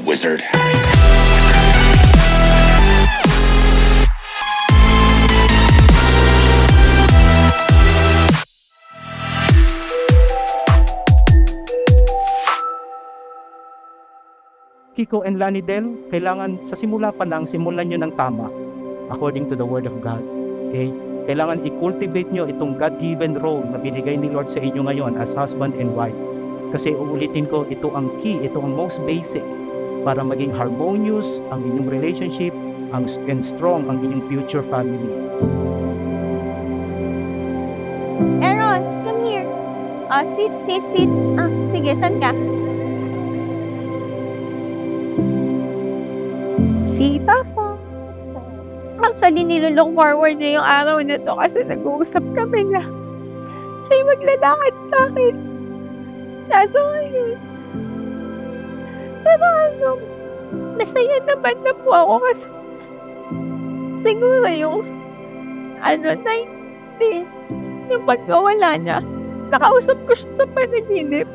wizard. Kiko and Lani Del, kailangan sa simula pa lang, simulan nyo ng tama according to the Word of God. Okay? Kailangan i-cultivate nyo itong God-given role na binigay ni Lord sa inyo ngayon as husband and wife. Kasi uulitin ko, ito ang key, ito ang most basic para maging harmonious ang inyong relationship and strong ang inyong future family. Eros, come here. Sit. Sige, saan ka? Sita po. Actually, nilulook forward niya yung araw na to kasi nag-uusap kami na siya'y maglalakad sa akin. Kaso ngayon, pero masaya naman na po ako kasi siguro yung 19, yung pagkawala niya, nakausap ko siya sa panaginip.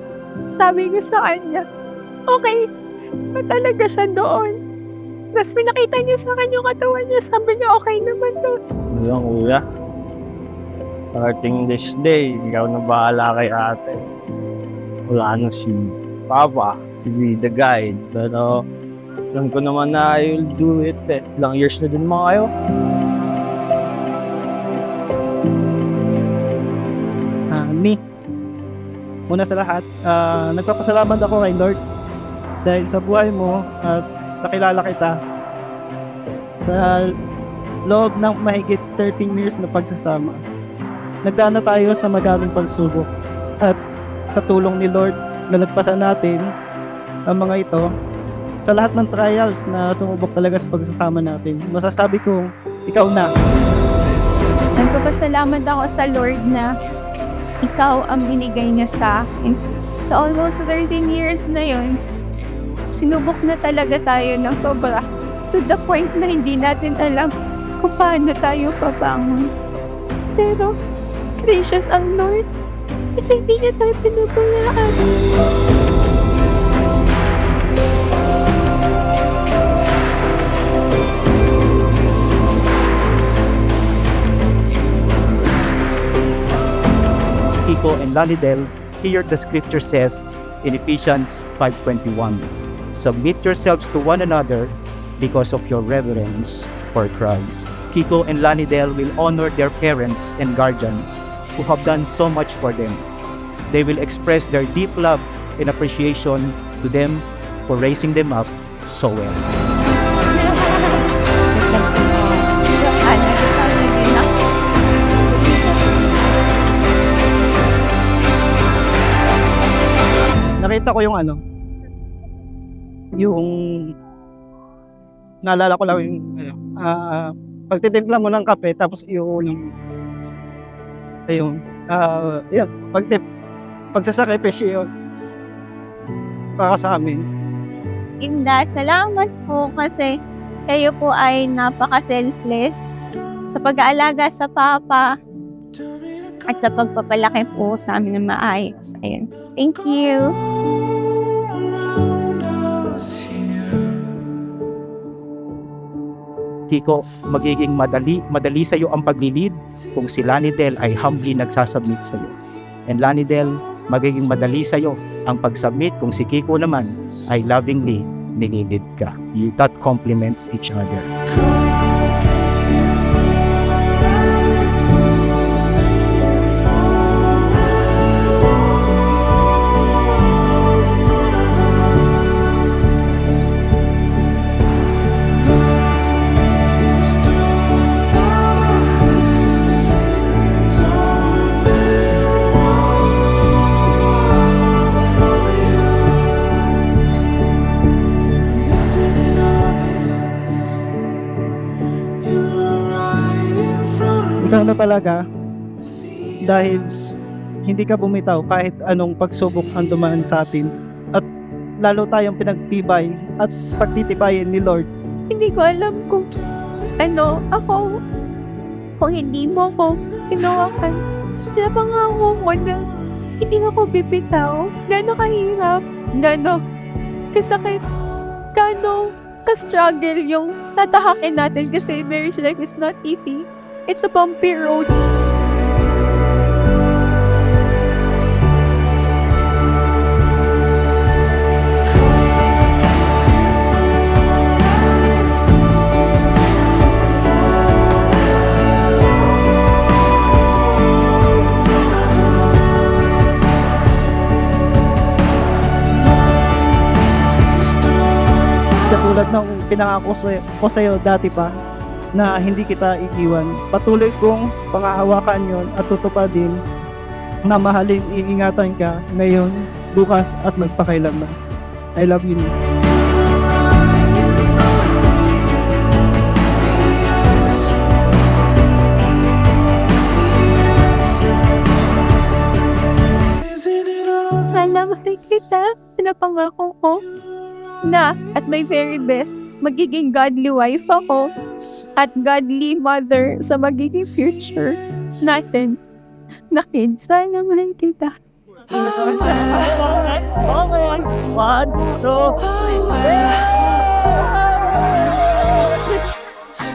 Sabi ko sa kanya, okay, ba talaga siya doon? Tapos pinakita niya sa akin yung katawan niya. Sabi niya, okay naman daw. Hanggang kuya. Starting this day, ikaw na bahala kay ate. Wala na si Papa to be the guide. Pero alam ko naman na you'll do it eh. Ilang years na din mga kayo. Me, una sa lahat, nagpapasalamat ako kay Lord dahil sa buhay mo at nakilala kita sa loob ng mahigit 13 years na pagsasama. Nagdaan na tayo sa madaming pagsubok at sa tulong ni Lord nalagpasan natin ang mga ito. Sa lahat ng trials na sumubok talaga sa pagsasama natin, masasabi kong ikaw na. Nagpapasalamat ako sa Lord na ikaw ang binigay niya sa akin. Sa almost 13 years na yun, sinubok na talaga tayo ng sobra to the point na hindi natin alam kung paano tayo pabangon. Pero, gracious ang Lord kasi hindi niya tayo pinabayaan. Kiko and Lani Del, here the scripture says in Ephesians 5:21, submit yourselves to one another because of your reverence for Christ. Kiko and Lani Del will honor their parents and guardians who have done so much for them. They will express their deep love and appreciation to them for raising them up so well. Nakita ko yung naalala ko lang yung pagtitimpla mo ng kape tapos yung pagsasakripisyo para sa amin. Inda, salamat po kasi kayo po ay napaka-selfless sa pag-aalaga sa Papa at sa pagpapalaki po sa amin na maayos. Ayun. Thank you. Kiko, magiging madali sa iyo ang paglilid kung si Lani Del ay humbly nagsasubmit sa iyo. And Lani Del, magiging madali sa iyo ang pag-submit kung si Kiko naman ay lovingly nililid ka. That complements each other. Ikaw na talaga dahil hindi ka bumitaw kahit anong pagsubok ang dumaan sa atin at lalo tayong pinagtibay at pagtitibayin ni Lord. Hindi ko alam kung kung hindi mo ko tinawakan. Napangako ko na hindi ako bibitaw. Gano'ng kahirap, gano'ng kasakit. gaano ka-struggle yung tatahakin natin kasi marriage life is not easy. It's a bumpy road. Katulad ng pinangako ko sa'yo dati pa na hindi kita iiwan. Patuloy kong pangahawakan yon at tutupadin na mahalin, iingatan ka ngayon, bukas at magpakailanman. I love you. Nick. Alam rin kita, pinapangako ko na at my very best, magiging godly wife ako at godly mother sa magiging future natin na kids. Alam rin kita.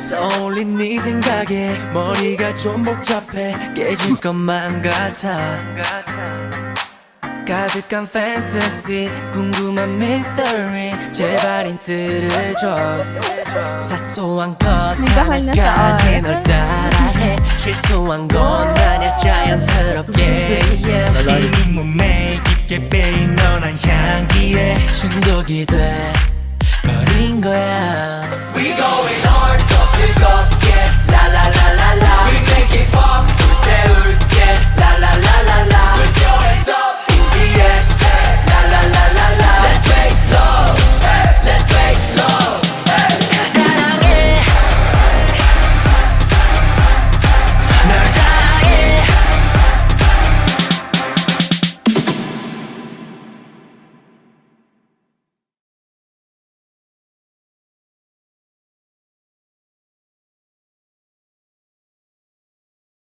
떠올린 네 생각에 머리가 좀 복잡해 깨질 것만 같아 가득한 fantasy 궁금한 mystery 제발 힌트를 줘 사소한 것 Nagkahal na sa 하나까지 널 따라해 실수한 건 아냐 자연스럽게 이 몸에 깊게 빼인 너란 향기에 중독이 돼 버린 거야